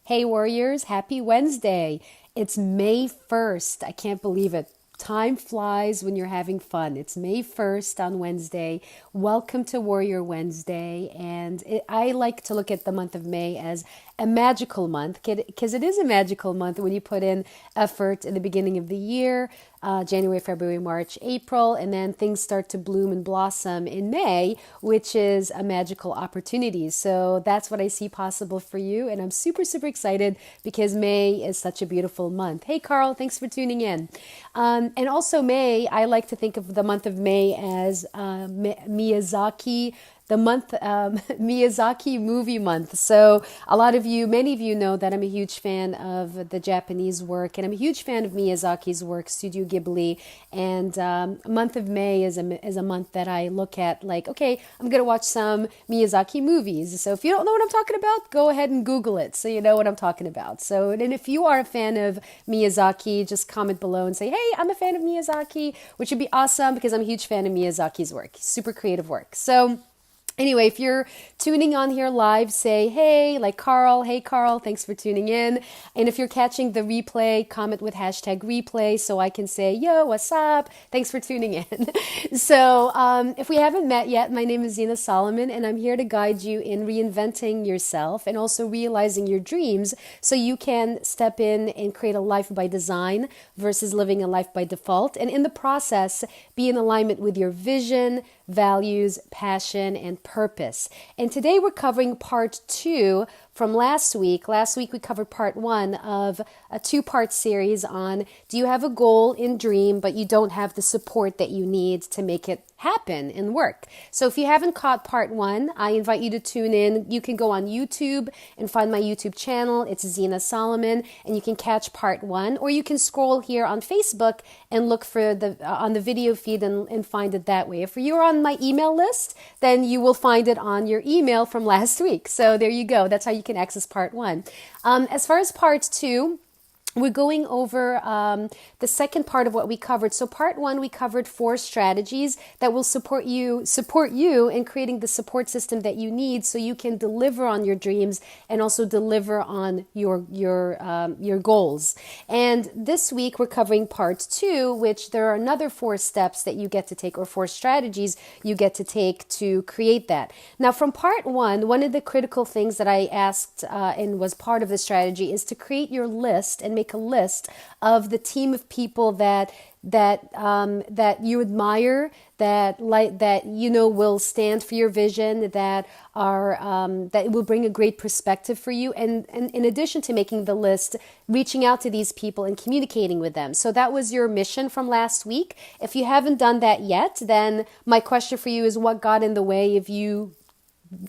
Hey Warriors, happy Wednesday. It's May 1st. I can't believe it. Time flies when you're having fun. It's May 1st on Wednesday. Welcome to Warrior Wednesday. I like to look at the month of May as a magical month because it is a magical month when you put in effort in the beginning of the year, January, February, March, April, and then things start to bloom and blossom in May, which is a magical opportunity. So that's what I see possible for you. And I'm super, super excited because May is such a beautiful month. Hey, Carl, thanks for tuning in. And also May, I like to think of the month of May as Miyazaki, the month, Miyazaki movie month. So many of you know that I'm a huge fan of the Japanese work, and I'm a huge fan of Miyazaki's work, Studio Ghibli. And month of May is a month that I look at like, okay, I'm going to watch some Miyazaki movies. So if you don't know what I'm talking about, go ahead and Google it so you know what I'm talking about. So, and if you are a fan of Miyazaki, just comment below and say, hey, I'm a fan of Miyazaki, which would be awesome because I'm a huge fan of Miyazaki's work. Super creative work. So anyway, if you're tuning on here live, say, hey, like Carl, hey, Carl, thanks for tuning in. And if you're catching the replay, comment with hashtag replay so I can say, yo, what's up? Thanks for tuning in. So if we haven't met yet, my name is Zena Solomon, and I'm here to guide you in reinventing yourself and also realizing your dreams so you can step in and create a life by design versus living a life by default. And in the process, be in alignment with your vision, values, passion, and purpose. And today we're covering part 2 from last week. Last week we covered part 1 of a 2-part series on do you have a goal and dream, but you don't have the support that you need to make it happen and work. So if you haven't caught part 1, I invite you to tune in. You can go on YouTube and find my YouTube channel. It's Zena Solomon, and you can catch part 1, or you can scroll here on Facebook and look for on the video feed and find it that way. If you're on my email list, then you will find it on your email from last week. So there you go. That's how you can access part 1. As far as part 2, we're going over the second part of what we covered. So part 1, we covered 4 strategies that will support you in creating the support system that you need so you can deliver on your dreams and also deliver on your goals. And this week we're covering part 2, which there are another 4 steps that you get to take, or 4 strategies you get to take to create that. Now from part 1, one of the critical things that I asked and was part of the strategy is to create your list and make a list of the team of people that you admire, that you know will stand for your vision, that will bring a great perspective for you, and in addition to making the list, reaching out to these people and communicating with them. So that was your mission from last week. If you haven't done that yet, then my question for you is, what got in the way of you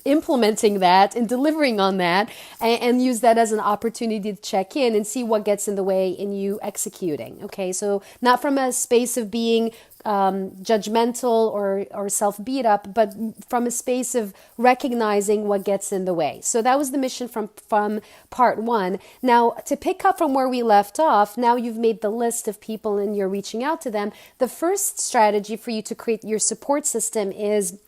implementing that and delivering on that, and use that as an opportunity to check in and see what gets in the way in you executing. Okay, so not from a space of being judgmental or self-beat up, but from a space of recognizing what gets in the way. So that was the mission from part 1. Now, to pick up from where we left off, now you've made the list of people and you're reaching out to them. The first strategy for you to create your support system is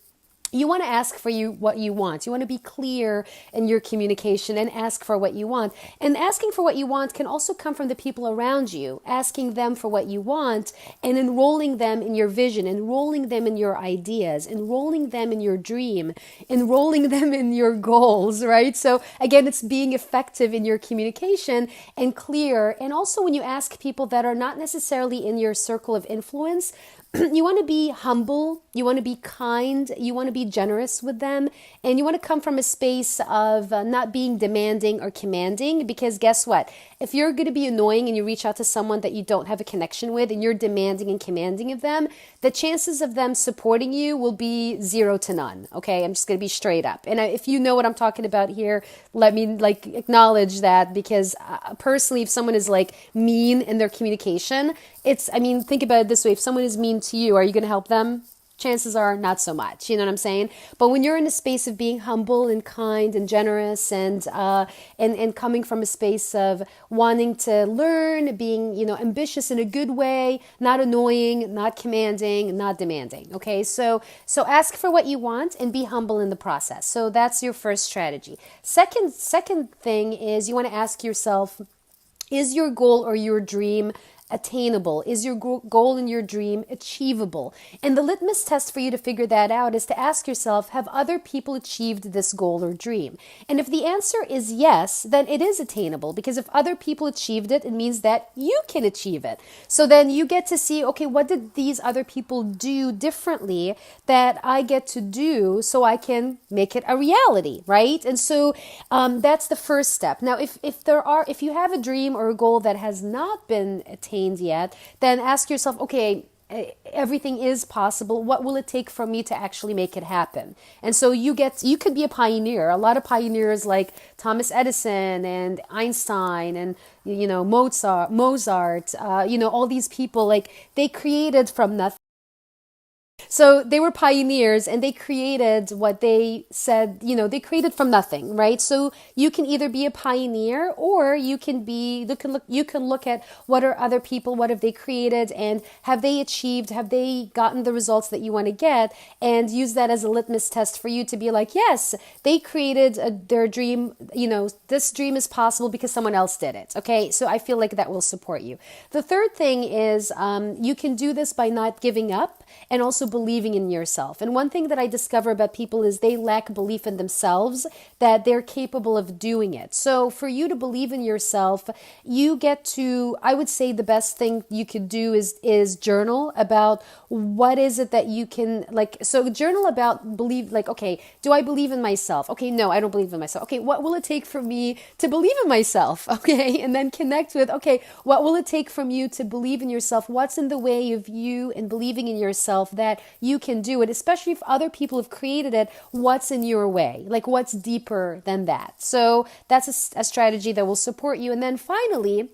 you want to ask for what you want. You want to be clear in your communication and ask for what you want. And asking for what you want can also come from the people around you, asking them for what you want and enrolling them in your vision, enrolling them in your ideas, enrolling them in your dream, enrolling them in your goals, right? So again, it's being effective in your communication and clear. And also when you ask people that are not necessarily in your circle of influence, you want to be humble, you want to be kind, you want to be generous with them, and you want to come from a space of not being demanding or commanding, because guess what? If you're going to be annoying and you reach out to someone that you don't have a connection with and you're demanding and commanding of them, the chances of them supporting you will be 0 to none. Okay, I'm just going to be straight up. And if you know what I'm talking about here, let me acknowledge that, because personally, if someone is mean in their communication, think about it this way. If someone is mean to you, are you going to help them chances are not so much. You know what I'm saying? But when you're in a space of being humble and kind and generous and coming from a space of wanting to learn, being, ambitious in a good way, not annoying, not commanding, not demanding. Okay, so ask for what you want and be humble in the process. So that's your first strategy. Second thing is you want to ask yourself, is your goal or your dream attainable? Is your goal and your dream achievable? And the litmus test for you to figure that out is to ask yourself, have other people achieved this goal or dream? And if the answer is yes, then it is attainable, because if other people achieved it, it means that you can achieve it. So then you get to see, okay, what did these other people do differently that I get to do so I can make it a reality, right? And so that's the first step. Now, if you have a dream or a goal that has not been attained yet, then ask yourself, okay, everything is possible. What will it take for me to actually make it happen? And so you could be a pioneer. A lot of pioneers like Thomas Edison and Einstein and Mozart, all these people, like, they created from nothing. So they were pioneers and they created what they said, they created from nothing, right? So you can either be a pioneer or you can look at what are other people, what have they created, and have they gotten the results that you want to get, and use that as a litmus test for you to be like, yes, they created their dream, this dream is possible because someone else did it. Okay, so I feel like that will support you. The third thing is you can do this by not giving up and also believing in yourself. And one thing that I discover about people is they lack belief in themselves, that they're capable of doing it. So for you to believe in yourself, you get to, I would say the best thing you could do is journal about what is it that you can, so journal about okay, do I believe in myself? Okay, no, I don't believe in myself. Okay, what will it take for me to believe in myself? Okay, and then connect with, okay, what will it take from you to believe in yourself? What's in the way of you and believing in yourself that you can do it, especially if other people have created it? What's in your way? Like, what's deeper than that? So that's a strategy that will support you. And then finally,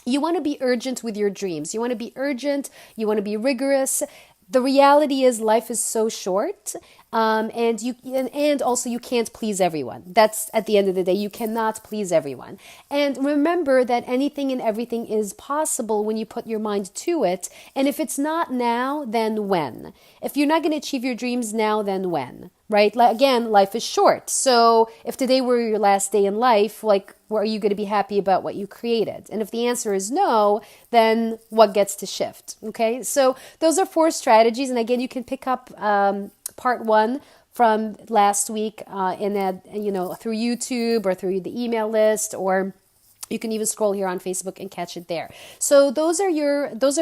you want to be urgent with your dreams. You want to be urgent. You want to be rigorous. The reality is life is so short, and also you can't please everyone. That's, at the end of the day, you cannot please everyone. And remember that anything and everything is possible when you put your mind to it. And if it's not now, then when? If you're not going to achieve your dreams now, then when? Right? Again, life is short. So if today were your last day in life, are you going to be happy about what you created? And if the answer is no, then what gets to shift? Okay, so those are 4 strategies. And again, you can pick up part 1 from last week through YouTube or through the email list, or you can even scroll here on Facebook and catch it there. So those are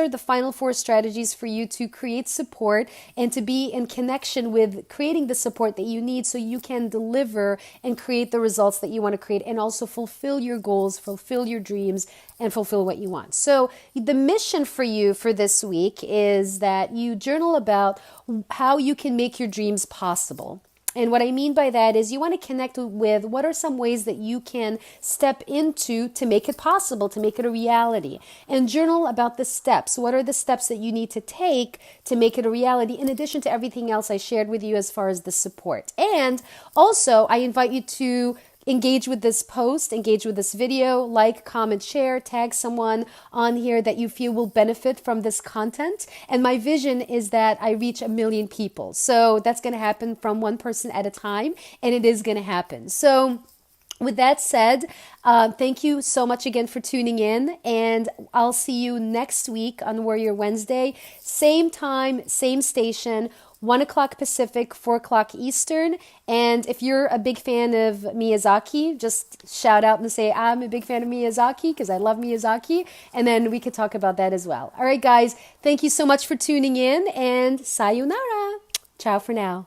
the final 4 strategies for you to create support and to be in connection with creating the support that you need so you can deliver and create the results that you want to create, and also fulfill your goals, fulfill your dreams, and fulfill what you want. So the mission for you for this week is that you journal about how you can make your dreams possible. And what I mean by that is you want to connect with what are some ways that you can step into to make it possible, to make it a reality. And journal about the steps. What are the steps that you need to take to make it a reality, in addition to everything else I shared with you as far as the support. And also, I invite you to engage with this post, engage with this video, like, comment, share, tag someone on here that you feel will benefit from this content. And my vision is that I reach 1 million people. So that's going to happen from one person at a time, and it is going to happen. So with that said, thank you so much again for tuning in, and I'll see you next week on Warrior Wednesday. Same time, same station, 1 o'clock Pacific, 4 o'clock Eastern. And if you're a big fan of Miyazaki, just shout out and say, I'm a big fan of Miyazaki, because I love Miyazaki. And then we could talk about that as well. All right, guys, thank you so much for tuning in, and sayonara. Ciao for now.